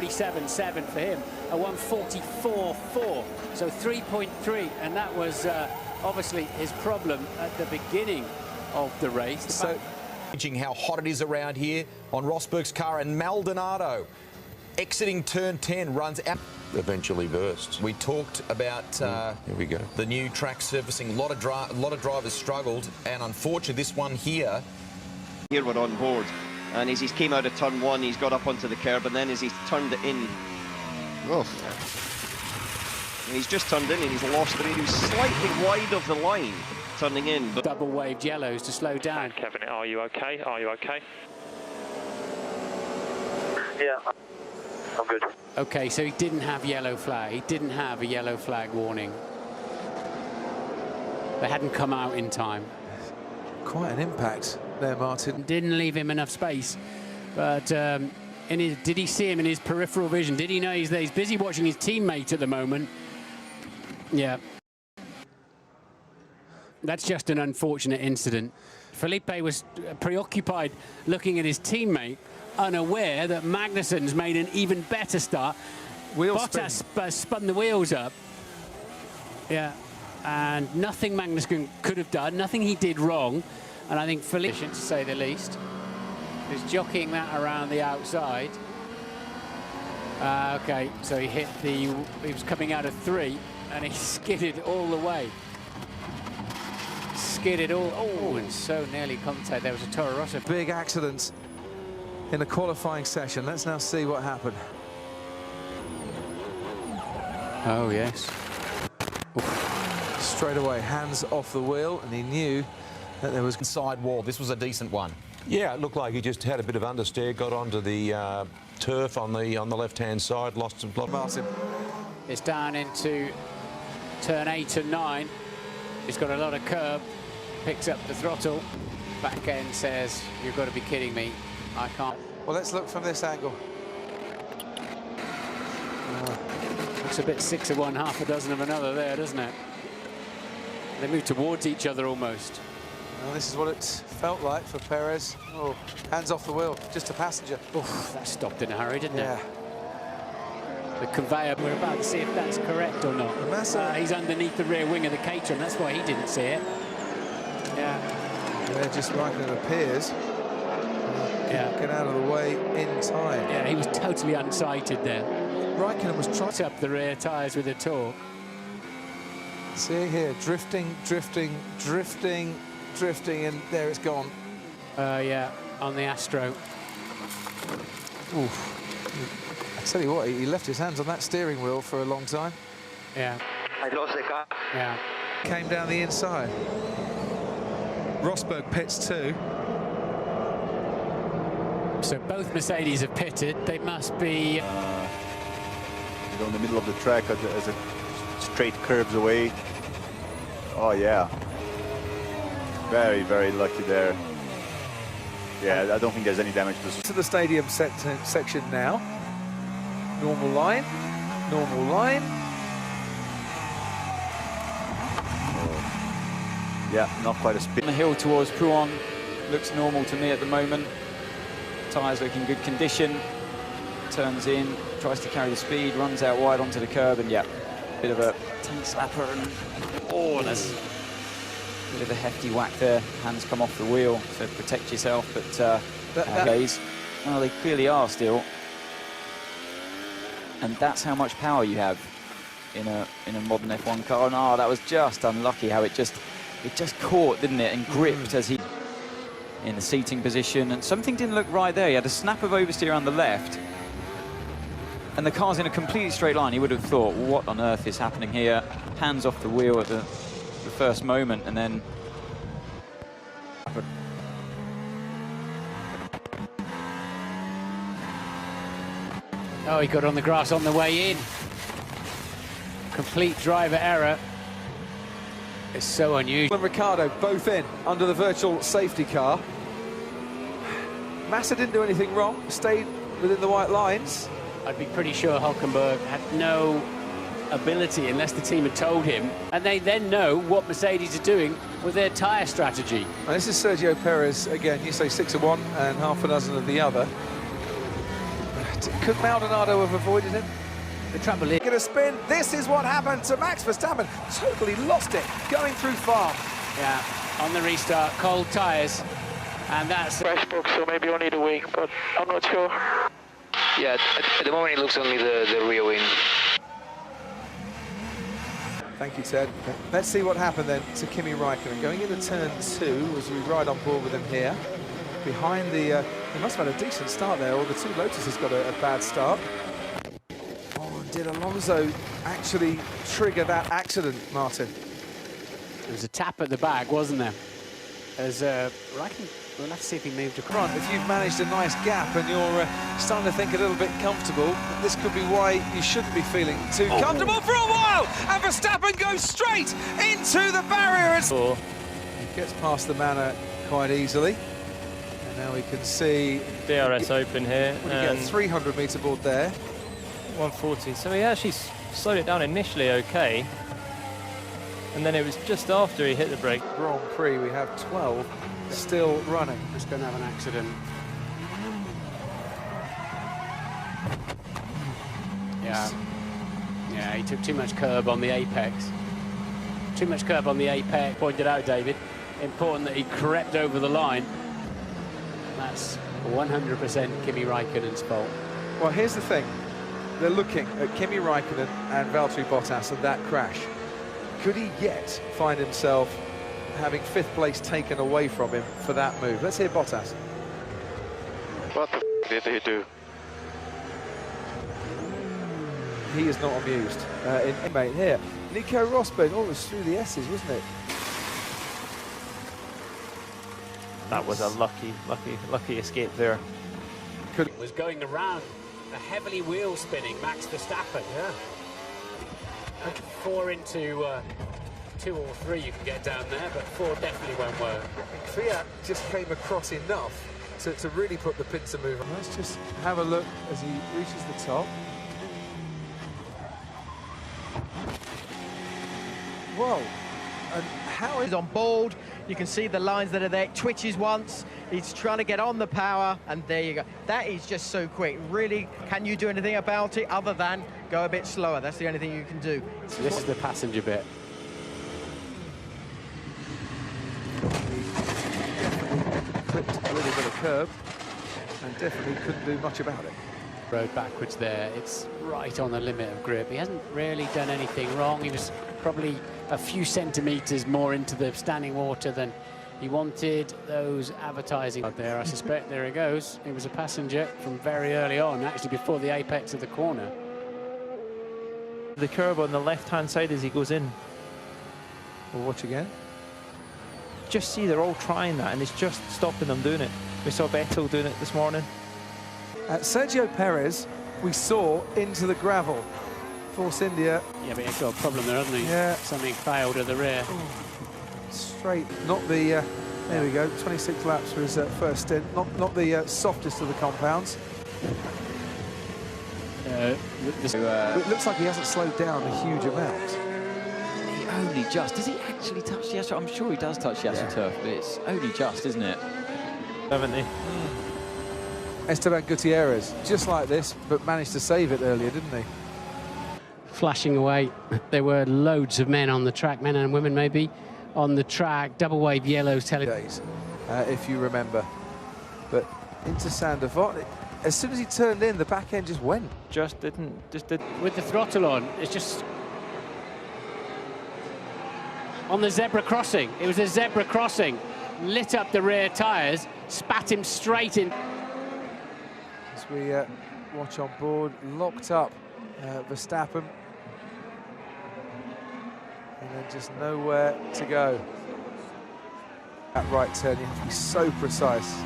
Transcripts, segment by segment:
1:47.7 for him, a 1:44.4. So 3.3, and that was obviously his problem at the beginning of the race. So, how hot it is around here on Rosberg's car, and Maldonado exiting turn 10 runs out. Eventually bursts. We talked about here we go. The new track surfacing. A lot of drivers struggled, and unfortunately this one here. Here we're on board, and as he came out of turn 1, he's got up onto the curb, and then as he's turned it in, he's just turned in and he's lost the rear. He was slightly wide of the line turning in. But double waved yellows to slow down. Kevin, are you okay? Are you okay? Yeah, I'm good. Okay, so he didn't have yellow flag. He didn't have a yellow flag warning. They hadn't come out in time. Quite an impact there, Martin. Didn't leave him enough space. But did he see him in his peripheral vision? Did he know he's there? He's busy watching his teammate at the moment. Yeah. That's just an unfortunate incident. Felipe was preoccupied looking at his teammate, unaware that Magnussen's made an even better start. Bottas spun the wheels up. Yeah, and nothing Magnussen could have done, nothing he did wrong. And I think Felipe, to say the least, is jockeying that around the outside. Okay, so he was coming out of 3 and he skidded all the way. Skidded all, and so nearly contact. There was a Toro Rosso. Big accident in the qualifying session. Let's now see what happened. Oh, yes. Oof. Straight away, hands off the wheel, and he knew that there was Side wall. This was a decent one. Yeah, it looked like he just had a bit of understeer, got onto the turf on the left-hand side, lost some blood. Martin. It's down into turn 8 and 9. He's got a lot of curb, picks up the throttle. Back end says, "You've got to be kidding me. I can't." Well, let's look from this angle. Looks a bit 6 of one, half a dozen of another there, doesn't it? They move towards each other almost. Well, this is what it felt like for Perez. Oh, hands off the wheel, just a passenger. Oof, that stopped in a hurry, didn't it? The conveyor, we're about to see if that's correct or not. He's underneath the rear wing of the Caterham, that's why he didn't see it. Yeah. They're just like it appears. Get out of the way in time. Yeah, he was totally unsighted there. Raikkonen was trying up the rear tyres with a torque. See here, drifting, drifting, drifting, drifting, and there it's gone. Yeah, on the Astro. Oof. I tell you what, he left his hands on that steering wheel for a long time. Yeah. I lost the car. Yeah. Came down the inside. Rosberg pits too. So both Mercedes have pitted. They must be... in the middle of the track as it straight curves away. Oh, yeah. Very, very lucky there. Yeah, I don't think there's any damage to the stadium section now. Normal line, normal line. Yeah, not quite a spin. On the hill towards Pruon looks normal to me at the moment. Tyres look in good condition. Turns in, tries to carry the speed, runs out wide onto the curb, and yeah, bit of a tank slapper, and oh, that's a bit of a hefty whack there. Hands come off the wheel, so protect yourself. But well, they clearly are still, and that's how much power you have in a modern F1 car. And oh, that was just unlucky how it just caught, didn't it, and gripped as he in the seating position, and something didn't look right there. He had a snap of oversteer on the left, and the car's in a completely straight line. He would have thought, what on earth is happening here? Hands off the wheel at the first moment, and then... Oh, he got on the grass on the way in. Complete driver error. It's so unusual. And Ricciardo both in under the virtual safety car. Massa didn't do anything wrong, stayed within the white lines. I'd be pretty sure Hülkenberg had no ability unless the team had told him, and they then know what Mercedes are doing with their tyre strategy. And this is Sergio Perez again. You say 6 of one and half a dozen of the other. Could Maldonado have avoided him? The trouble is... Going to spin. This is what happened to Max Verstappen. Totally lost it, going through farm. Yeah, on the restart, cold tyres, and that's... Crash box, so maybe only the wing, but I'm not sure. Yeah, at the moment it looks only the rear wing. Thank you, Ted. Let's see what happened then to Kimi Raikkonen. Going into turn 2, as we ride on board with him here. Behind the... he must have had a decent start there, or the two Lotuses got a bad start. Oh, and did Alonso actually trigger that accident, Martin? There was a tap at the back, wasn't there? As Raikkonen, we'll have to see if he moved across. If you've managed a nice gap and you're starting to think a little bit comfortable, this could be why you shouldn't be feeling too comfortable for a while. And Verstappen goes straight into the barrier. He gets past the Manor quite easily. And now we can see DRS open here. what do you get, 300 metre board there. 140. So he actually slowed it down initially okay. And then it was just after he hit the brake. Grand Prix, we have 12 still running. He's going to have an accident. Yeah, he took too much curb on the apex. Too much curb on the apex, pointed out David. Important that he crept over the line. That's 100% Kimi Raikkonen's fault. Well, here's the thing. They're looking at Kimi Raikkonen and Valtteri Bottas and that crash. Could he yet find himself having 5th place taken away from him for that move? Let's hear Bottas. What the f did he do? He is not amused. Mate, here, Nico Rosberg. Oh, it was through the S's, wasn't it? That was a lucky escape there. It was going around a heavily wheel spinning Max Verstappen. Yeah. 4 into 2 or 3 you can get down there, but 4 definitely won't work. Fiat just came across enough to really put the pincer move on. Let's just have a look as he reaches the top. Whoa. And how is He's on board. You can see the lines that are there. Twitches once. He's trying to get on the power, and there you go. That is just so quick. Really, can you do anything about it other than go a bit slower? That's the only thing you can do. So this is the passenger bit. clipped a little bit of curb and definitely couldn't do much about it. Rode backwards there. It's right on the limit of grip. He hasn't really done anything wrong. He was probably a few centimetres more into the standing water than he wanted. Those advertising out there, I suspect, there it goes. It was a passenger from very early on, actually before the apex of the corner. The curb on the left-hand side as he goes in. We'll watch again. Just see, they're all trying that, and it's just stopping them doing it. We saw Vettel doing it this morning. Sergio Perez, we saw into the gravel. Force India. Yeah, but he's got a problem there, hasn't he? Yeah. Something failed at the rear. Straight, not the, there we go, 26 laps for his first stint. Not the softest of the compounds. It looks like he hasn't slowed down a huge amount. He only just, does he actually touch the AstroTurf? I'm sure he does touch the AstroTurf, but it's only just, isn't it? 70. Esteban Gutierrez, just like this, but managed to save it earlier, didn't he? Flashing away. There were loads of men on the track, men and women maybe, on the track. Double wave yellows telling days, if you remember. But into Sander Vot, as soon as he turned in, the back end just went. Just did. With the throttle on, it's just on the zebra crossing. It was a zebra crossing. Lit up the rear tyres, spat him straight in. As we watch on board, locked up Verstappen. And then just nowhere to go. That right turn, you have to be so precise.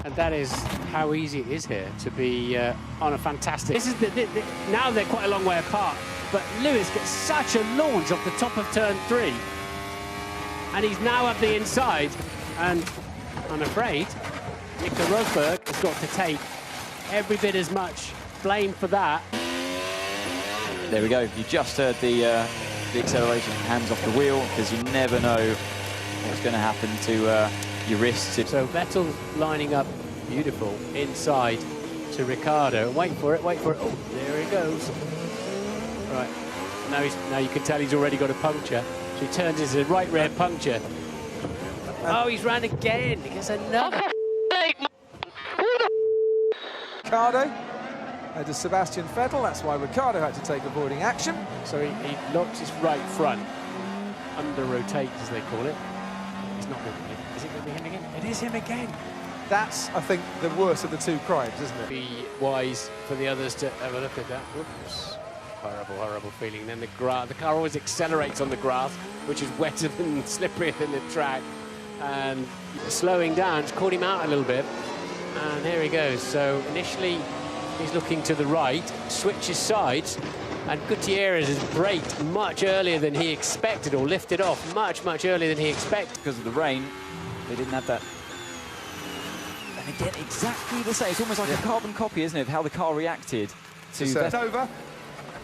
And that is how easy it is here to be on a fantastic... This is now they're quite a long way apart, but Lewis gets such a launch off the top of turn 3. And he's now up the inside, and I'm afraid Nico Rosberg has got to take every bit as much blame for that. There we go. You just heard the acceleration, hands off the wheel, because you never know what's going to happen to your wrists. So Vettel lining up beautiful inside to Ricciardo. Wait for it, wait for it. Oh, there he goes. Right, now you can tell he's already got a puncture. So he turns his right rear puncture. Oh, he's ran again. He gets another. Ricciardo. To Sebastian Vettel, that's why Ricciardo had to take avoiding action. So he locks his right front, under rotate as they call it. It's not going to be him. Is it going to be him again? It is him again. That's, I think, the worst of the two crimes, isn't it? Be wise for the others to have a look at that. Whoops. Horrible, horrible feeling. Then the car always accelerates on the grass, which is wetter than, slipperier than the track. And slowing down, it's caught him out a little bit. And here he goes. So initially, he's looking to the right, switches sides, and Gutierrez has braked much earlier than he expected, or lifted off much, much earlier than he expected. Because of the rain, they didn't have that. And again, exactly the same. It's almost like a carbon copy, isn't it, of how the car reacted to It's over.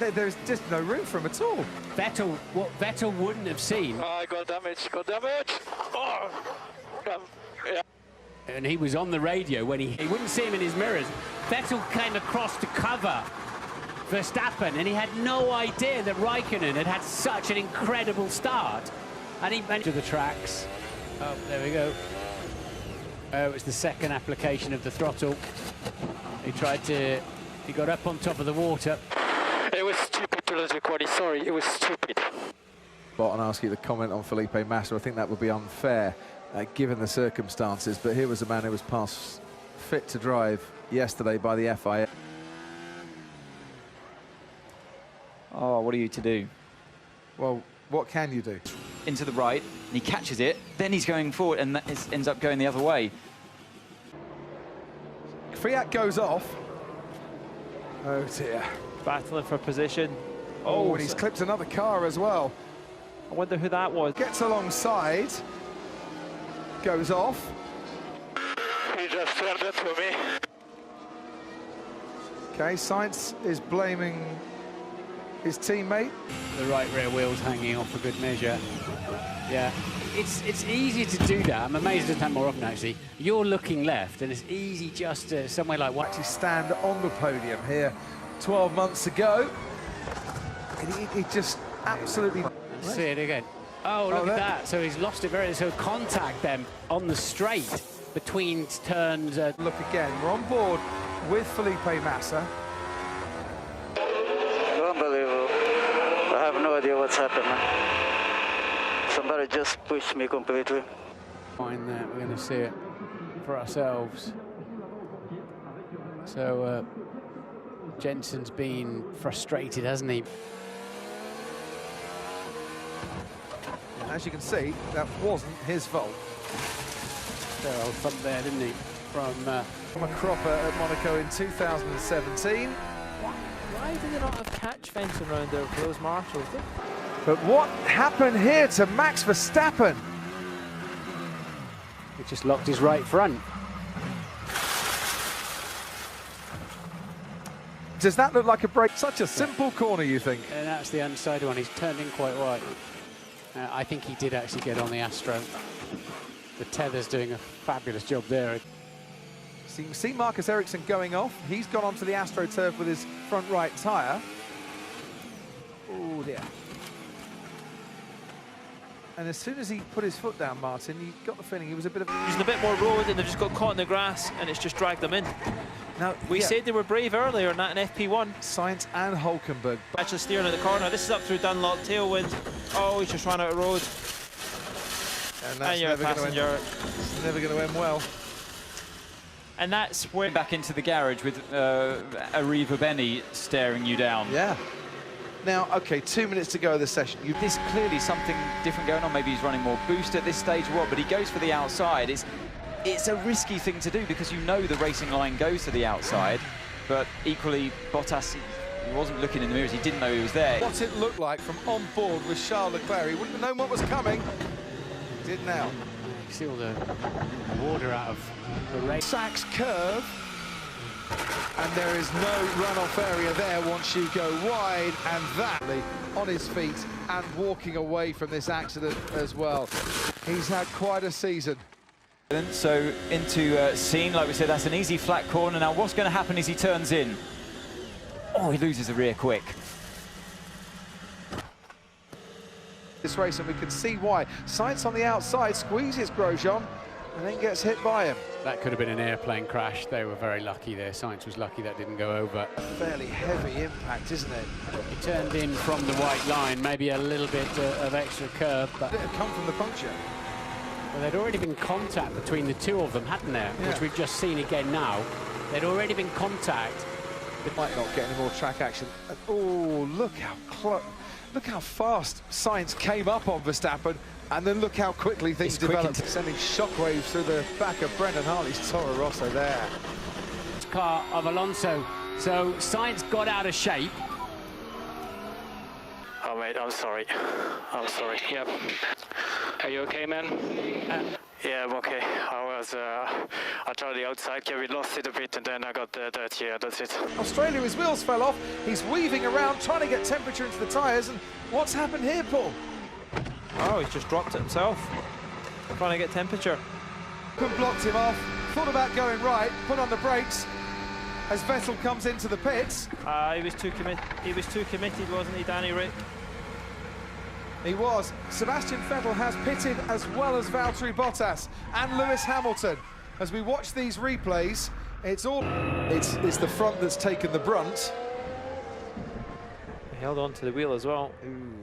There's just no room for him at all. What Vettel wouldn't have seen. Oh, I got damage, Oh, yeah. And he was on the radio when he wouldn't see him in his mirrors. Vettel came across to cover Verstappen, and he had no idea that Raikkonen had such an incredible start. And he went to the tracks. Oh, there we go. Oh, it was the second application of the throttle. He got up on top of the water. It was stupid to lose the quality, sorry, it was stupid. And ask you to comment on Felipe Massa. I think that would be unfair, given the circumstances. But here was a man who was passed fit to drive yesterday by the FIA. Oh, what are you to do? Well, what can you do? Into the right, and he catches it, then he's going forward, and that ends up going the other way. Fiat goes off. Oh dear. Battling for position. Oh, and he's clipped another car as well. I wonder who that was. Gets alongside. Goes off. He just turned it to me. Okay, Sainz is blaming his teammate. The right rear wheel's hanging off for good measure. Yeah, it's easy to do that. I'm amazed it doesn't happen more often, actually. You're looking left, and it's easy just to somewhere like what to stand on the podium here 12 months ago. And he just absolutely... Let's see it again. Oh, look at that. So he's lost it so contact them on the straight between turns. Look again, we're on board with Felipe Massa. Unbelievable. I have no idea what's happened. Somebody just pushed me completely. Find that, we're going to see it for ourselves. So Jensen's been frustrated, hasn't he? As you can see, that wasn't his fault. Fair old thump there, didn't he? From a cropper at Monaco in 2017. Why did they not have catch fencing around there for those marshals? But what happened here to Max Verstappen? He just locked his right front. Does that look like a break? Such a simple corner, you think? And that's the undecided one. He's turned in quite wide. I think he did actually get on the Astro. The tether's doing a fabulous job there. So you can see Marcus Ericsson going off. He's gone onto the AstroTurf with his front right tyre. Oh dear. And as soon as he put his foot down, Martin, you got the feeling he was a bit of... Using a bit more road, and they've just got caught in the grass, and it's just dragged them in. Now, we said they were brave earlier in that in FP1. Sainz and Hulkenberg. Actually steering at the corner. This is up through Dunlop, tailwind. Oh, he's just ran out of road. And that's you're a passenger. It's never going to end well. And that's where... Back into the garage with Arriva Benny staring you down. Yeah. Now, OK, 2 minutes to go of the session. There's clearly something different going on. Maybe he's running more boost at this stage or what, but he goes for the outside. It's a risky thing to do because you know the racing line goes to the outside, but equally Bottas, he wasn't looking in the mirrors, he didn't know he was there. What's it look like from on board with Charles Leclerc? He wouldn't have known what was coming. He did now. You see all the water out of the race. Sachs curve. And there is no runoff area there once you go wide, and that on his feet and walking away from this accident as well. He's had quite a season. So into Scene, like we said, that's an easy flat corner. Now what's going to happen is he turns in. Oh, he loses the rear quick. This race, and we can see why. Sainz on the outside, squeezes Grosjean, and then gets hit by him. That could have been an airplane crash. They were very lucky there. Sainz was lucky that didn't go over. A fairly heavy impact, isn't it? He turned in from the white line, maybe a little bit of extra curve, but It had come from the puncture. well, there'd already been contact between the two of them, hadn't there? Yeah. Which we've just seen again now. There'd already been contact. It might not get any more track action. Oh, look how fast Sainz came up on Verstappen, and then look how quickly things developed, sending shockwaves through the back of Brendan Hartley's Toro Rosso there. Car of Alonso. So Sainz got out of shape. Oh, mate, I'm sorry. I'm sorry. Yep. Are you okay, man? Yeah, I'm okay. I tried the outside gear, we lost it a bit, and then I got the dirt here, that's it. Australia, his wheels fell off. He's weaving around, trying to get temperature into the tyres, and what's happened here, Paul? Oh, he's just dropped it himself. Trying to get temperature. Blocked him off, thought about going right, put on the brakes as Vettel comes into the pits. He was too committed, wasn't he, Danny Rick? He was. Sebastian Vettel has pitted, as well as Valtteri Bottas and Lewis Hamilton. As we watch these replays, it's the front that's taken the brunt. He held on to the wheel as well. Ooh.